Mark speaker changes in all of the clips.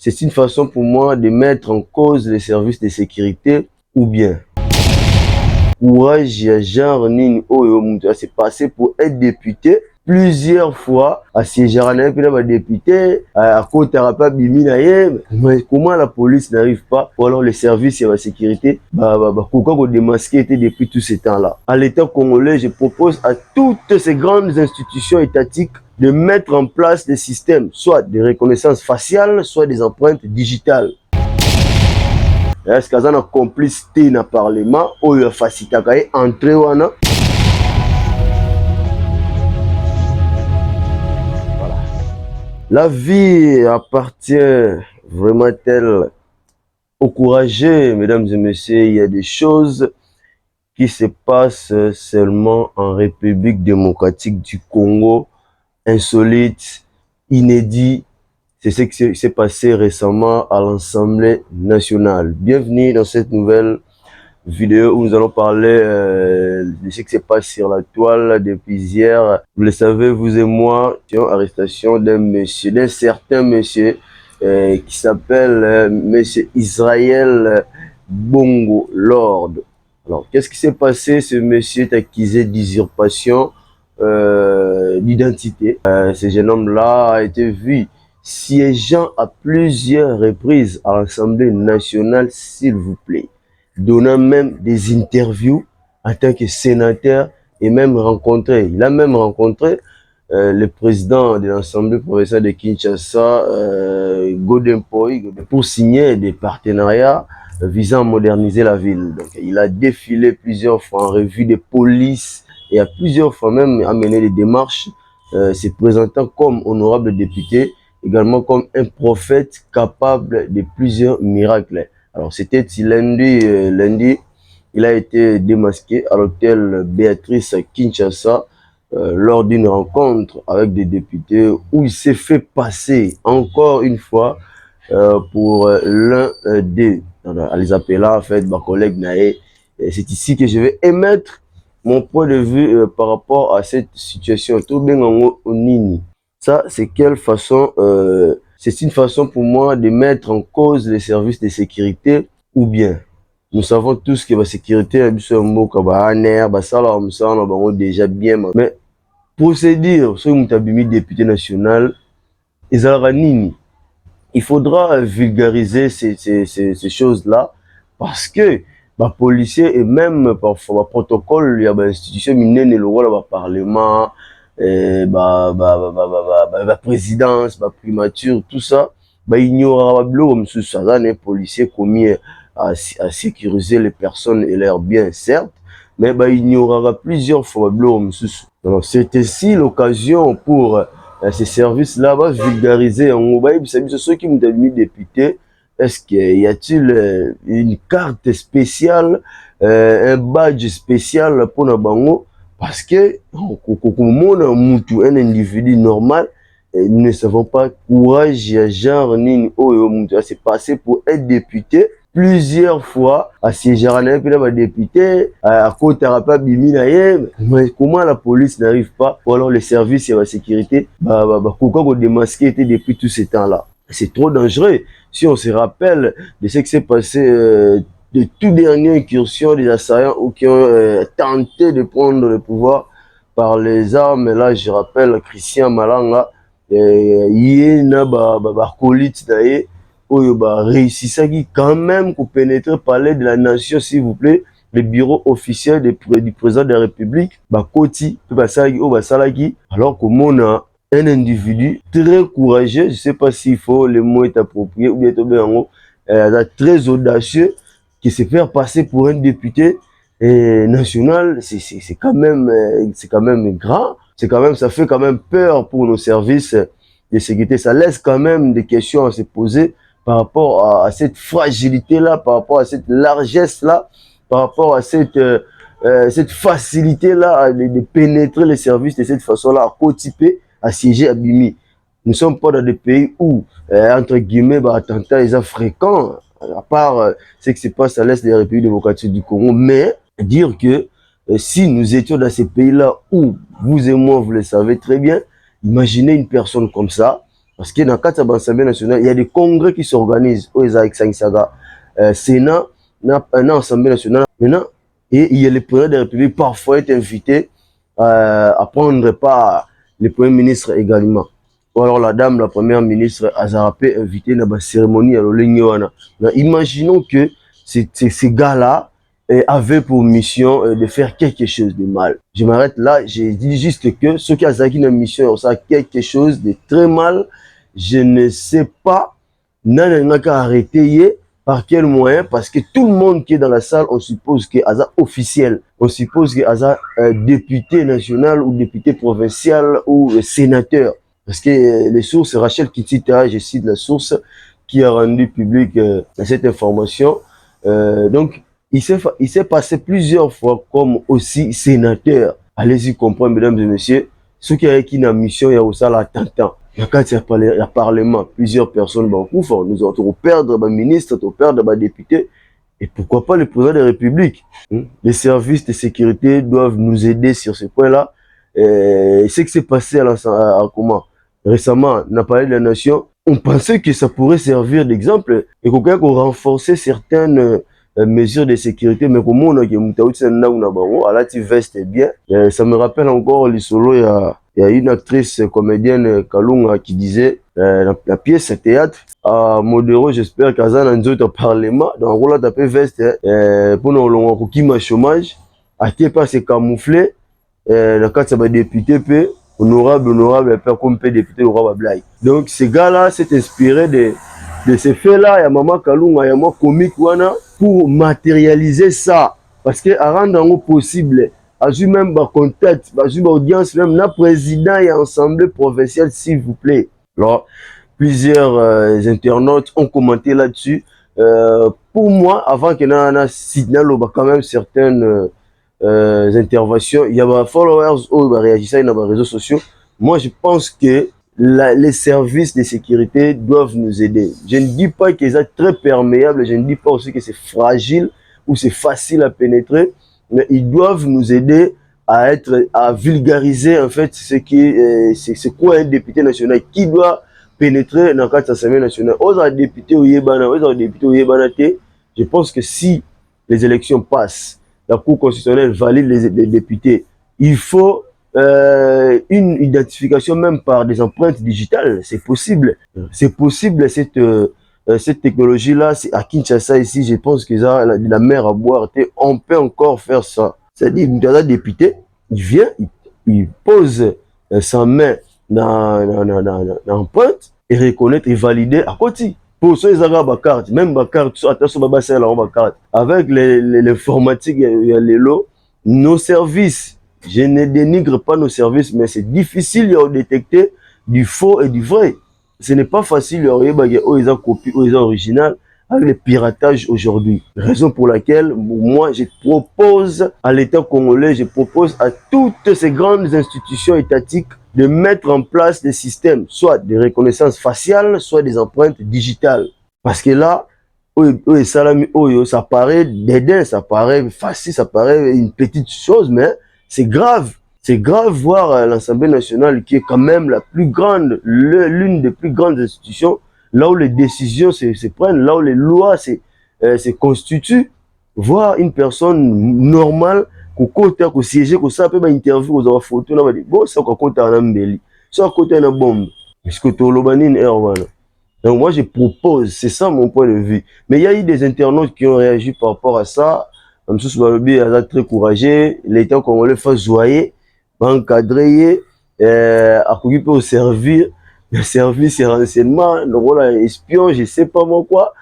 Speaker 1: C'est une façon pour moi de mettre en cause les services de sécurité ou bien courage ya genre nini oyo mutu s'est passé pour être député plusieurs fois assiégera na pe na député à côté pas bimi na ye. Mais comment la police n'arrive pas, ou alors les services de la sécurité pourquoi démasquer était depuis tout ce temps-là. À l'État congolais, je propose à toutes ces grandes institutions étatiques de mettre en place des systèmes, soit de reconnaissance faciale, soit des empreintes digitales. Est-ce qu'il y a un complicité dans le Parlement ou il y a facilité entrer wana? Voilà. La vie appartient vraiment telle au courageux, mesdames et messieurs. Il y a des choses qui se passent seulement en République démocratique du Congo, insolites, inédits. C'est ce qui s'est passé récemment à l'Assemblée nationale. Bienvenue dans cette nouvelle vidéo où nous allons parler de ce qui se passe sur la toile depuis hier. Vous le savez, vous et moi, arrestation d'un monsieur, d'un certain monsieur qui s'appelle monsieur Israël Bongo Lord. Alors, qu'est-ce qui s'est passé? Ce monsieur est accusé d'usurpation d'identité. Ce jeune homme-là a été vu siégeant à plusieurs reprises à l'Assemblée nationale, s'il vous plaît, donnant même des interviews en tant que sénateur et même rencontré. Il a même rencontré le président de l'Assemblée provinciale de Kinshasa, Godin Poi, pour signer des partenariats visant à moderniser la ville. Donc, il a défilé plusieurs fois en revue des polices et a plusieurs fois même amené des démarches, se présentant comme honorable député, également comme un prophète capable de plusieurs miracles. Alors, c'était lundi, il a été démasqué à l'hôtel Béatrice à Kinshasa lors d'une rencontre avec des députés où il s'est fait passer encore une fois pour l'un des, en les appelant en fait ma collègue Naé. C'est ici que je vais émettre mon point de vue par rapport à cette situation. Tout bien en Nini. Ça, c'est quelle façon, c'est une façon pour moi de mettre en cause les services de sécurité ou bien. Nous savons tous que la sécurité est déjà bien. Mais procédure, si vous avez député national, il faudra vulgariser ces choses-là parce que les policiers et même parfois le protocole, il y a des institutions mineures, le parlement, la présidence, la primature, tout ça, il y aura des policiers commis à sécuriser les personnes et leurs biens, certes, mais il y aura plusieurs fois. Donc, c'est ici l'occasion pour ces services-là vulgariser en mobile. Ceux qui m'ont mis député, est-ce qu'il y a-t-il une carte spéciale, un badge spécial pour nos bango? Parce que, un individu normal, nous ne savons pas courage, genre, ni c'est passé pour être député plusieurs fois assiégera na pe na député à côté pas bimi na ye. Mais comment la police n'arrive pas, ou alors les services de la sécurité pourquoi démasquer était depuis tout ce temps-là? C'est trop dangereux. Si on se rappelle de ce qui s'est passé de tout dernière incursion des assaillants ou qui ont tenté de prendre le pouvoir par les armes. Là, je rappelle Christian Malanga, yé na colite na ye oyo réussissaki quand même pour pénétrer le palais de la nation, s'il vous plaît, le bureau officiel du président de la République, Koti, alors qu'on a un individu très courageux, je ne sais pas s'il faut, le mot est approprié, ou bien très audacieux, qui se fait passer pour un député national. C'est quand même grand, ça fait quand même peur pour nos services de sécurité. Ça laisse quand même des questions à se poser par rapport à cette fragilité-là, par rapport à cette largesse-là, par rapport à cette facilité-là de pénétrer les services de cette façon-là, à co-typer, à siéger à Bimi. Nous ne sommes pas dans des pays où, entre guillemets, attentats sont fréquents, à part ce qui se passe à l'est de la République démocratique du Congo. Mais dire que si nous étions dans ces pays-là où, vous et moi, vous le savez très bien, imaginez une personne comme ça, Parce que dans le cadre de l'Assemblée nationale, il y a des congrès qui s'organisent au Sénat, l'Assemblée nationale. Maintenant, et il y a le président de la République parfois est invité à prendre part, le Premier ministre également. Ou alors la dame, la Première ministre, Azarapé, invité dans la cérémonie à l'Olignoana. Imaginons que ces gars-là avaient pour mission de faire quelque chose de mal. Je m'arrête là, j'ai dit juste que ceux qui ont une mission, ça quelque chose de très mal. Je ne sais pas, n'a qu'à arrêter par quel moyen, parce que tout le monde qui est dans la salle, on suppose que Aza officiel, on suppose que Aza député national ou député provincial ou sénateur. Parce que les sources, Rachel Kitita, je cite la source qui a rendu public cette information. Donc, il s'est passé plusieurs fois comme aussi sénateur. Allez-y comprendre, mesdames et messieurs, ceux qui ont une mission, il y a aussi l'attentat. Quand il y a parlement, plusieurs personnes vont nous allons perdre un ministre, nous perdre un député. Et pourquoi pas le président de la République? Les services de sécurité doivent nous aider sur ce point-là. Ce qui s'est passé comment? Récemment, on a parlé de la nation. On pensait que ça pourrait servir d'exemple et qu'on renforcer certaines mesures de sécurité. Mais comment on a dit veste bien. Ça me rappelle encore les solos. Il y a une actrice comédienne Kalunga qui disait la pièce théâtre à Modéro, j'espère qu'à un parlement dans le rôle de veste pour nous le chômage à qui pas se camoufler le cas de député honorable comme député honorable. Donc ces gars-là s'est inspiré de ces faits-là. Il y a maman Kalunga, il y a moi comique wana pour matérialiser ça parce que à rendre possible. Azu même contact, azu audience même na président et assemblée provinciale s'il vous plaît. Alors plusieurs internautes ont commenté là-dessus. Pour moi, avant que na signal quand même certaines interventions, il y a des followers qui réagissent dans les réseaux sociaux. Moi, je pense que les services de sécurité doivent nous aider. Je ne dis pas qu'ils sont très perméables, je ne dis pas aussi que c'est fragile ou c'est facile à pénétrer. Mais ils doivent nous aider à vulgariser en fait c'est quoi un député national qui doit pénétrer dans l'Assemblée nationale. Je pense que si les élections passent, la Cour constitutionnelle valide les députés, il faut une identification même par des empreintes digitales. C'est possible. C'est possible cette technologie-là, à Kinshasa ici, je pense que ça, la mer à boire, on peut encore faire ça. C'est-à-dire, un député, il vient, il pose sa main dans l'empreinte et reconnaître et valider à côté. Pour ceux qui ont des cartes, même des cartes, avec l'informatique, il y a les lots, nos services, je ne dénigre pas nos services, mais c'est difficile de détecter du faux et du vrai. Ce n'est pas facile, ils ont copié, ils ont original avec le piratage aujourd'hui. Raison pour laquelle, moi, je propose à l'État congolais, je propose à toutes ces grandes institutions étatiques de mettre en place des systèmes, soit de reconnaissance faciale, soit des empreintes digitales. Parce que là, ça paraît dédain, ça paraît facile, ça paraît une petite chose, mais c'est grave. C'est grave voir l'Assemblée nationale qui est quand même la plus grande, l'une des plus grandes institutions, là où les décisions se prennent, là où les lois se constituent. Voir une personne normale qui siège, qui s'appelle une interview, qui a une photo, bon, c'est quoi côté un embelli, c'est quoi côté une bombe. Est-ce que tu as une erreur? Donc moi je propose, c'est ça mon point de vue. Mais il y a eu des internautes qui ont réagi par rapport à ça. M. Balobi a très courageux, l'État congolais fait joyer, encadrer, à pour servir, le service et renseignement, le rôle espion, je ne sais pas moi quoi.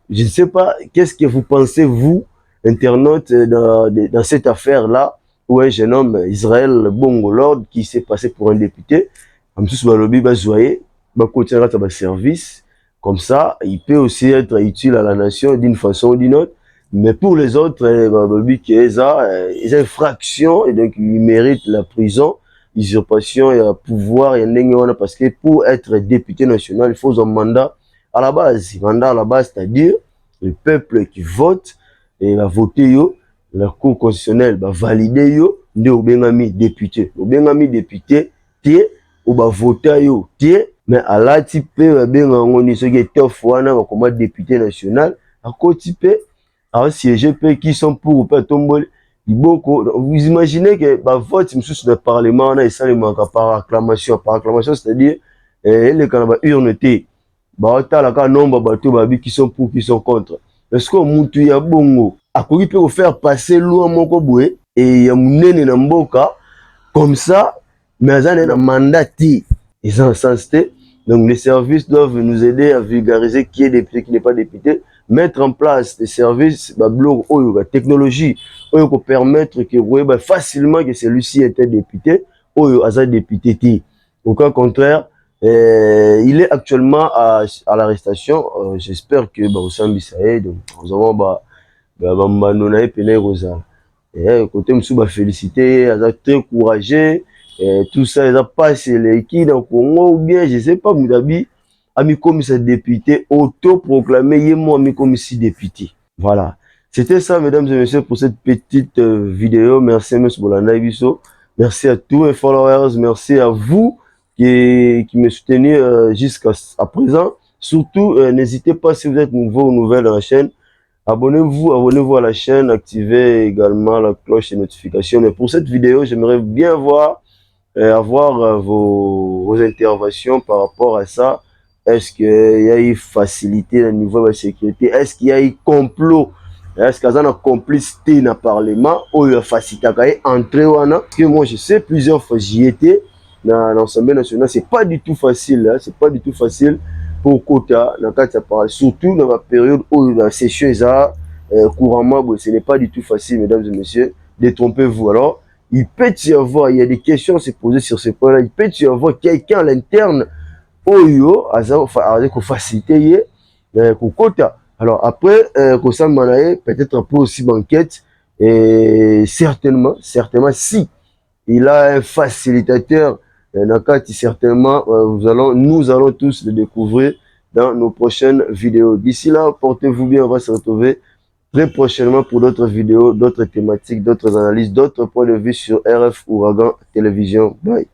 Speaker 1: Je ne sais pas, qu'est-ce que vous pensez, vous, internautes, dans cette affaire-là, où un jeune homme, Israël Bongo Lord, qui s'est passé pour un député, M. Balobi va joyer, va continuer à faire service, comme ça, il peut aussi être utile à la nation d'une façon ou d'une autre. Mais pour les autres, ils ont infraction et donc ils méritent la prison, usurpation et pouvoir. Parce que pour être député national, il faut un mandat à la base. Mandat à la base, c'est-à-dire le peuple qui vote et va voter, la Cour constitutionnelle va valider, de Obengami député. Obengami député, ou va voter, mais à la type bien on ce qui est wana comme député national à côté à siéger qui sont pour pas tomber beaucoup. Vous imaginez que bah vote monsieur le parlement on a ça les manque par acclamation, c'est-à-dire les canaba urneté bah ta la nombre bateau babi qui sont pour qui sont contre. Est-ce que mutu ya bongo akoki peut faire passer loi moko boé et ya munene na mboka comme ça mais ça a un mandat ils ont sens. Donc les services doivent nous aider à vulgariser qui est député, qui n'est pas député, mettre en place des services, blog, la technologie, pour permettre que vous voyez facilement que celui-ci était député, ou un député. Au cas contraire, il est actuellement à l'arrestation. J'espère que au Sambisaï, donc nous avons côté Moussouba félicité, très courageux. Tout ça, ils ont passé les qui dans le Congo ou bien, je ne sais pas, Moudabi, ami comme ce député, auto-proclamé, il est moi, ami comme si député. Voilà. C'était ça, mesdames et messieurs, pour cette petite vidéo. Merci, M. Bolanda Ibiso. Merci à tous mes followers. Merci à vous qui me soutenez jusqu'à présent. Surtout, n'hésitez pas, si vous êtes nouveau ou nouvelle dans la chaîne, abonnez-vous à la chaîne, activez également la cloche de notification. Mais pour cette vidéo, j'aimerais bien avoir vos interventions par rapport à ça. Est-ce qu'il y a eu facilité au niveau de la sécurité? Est-ce qu'il y a eu complot? Est-ce qu'il y a une complicité dans le Parlement? Ou il y a facilité à entrer? Parce que moi, je sais plusieurs fois, j'y étais dans l'Assemblée nationale. C'est pas du tout facile. Hein? C'est pas du tout facile pour Kota, surtout dans la période où la session est couramment. Ce n'est pas du tout facile, mesdames et messieurs. Détrompez-vous. Alors, il peut y avoir, il y a des questions à se poser sur ce point-là. Il peut y avoir quelqu'un à l'interne Oyo, avec facilité, Kota. Alors après, Kosam Manae, peut-être un peu aussi banquette, et certainement, si il a un facilitateur, Nakati, certainement, nous allons tous le découvrir dans nos prochaines vidéos. D'ici là, portez-vous bien, on va se retrouver très prochainement pour d'autres vidéos, d'autres thématiques, d'autres analyses, d'autres points de vue sur RF Ouragan Télévision. Bye.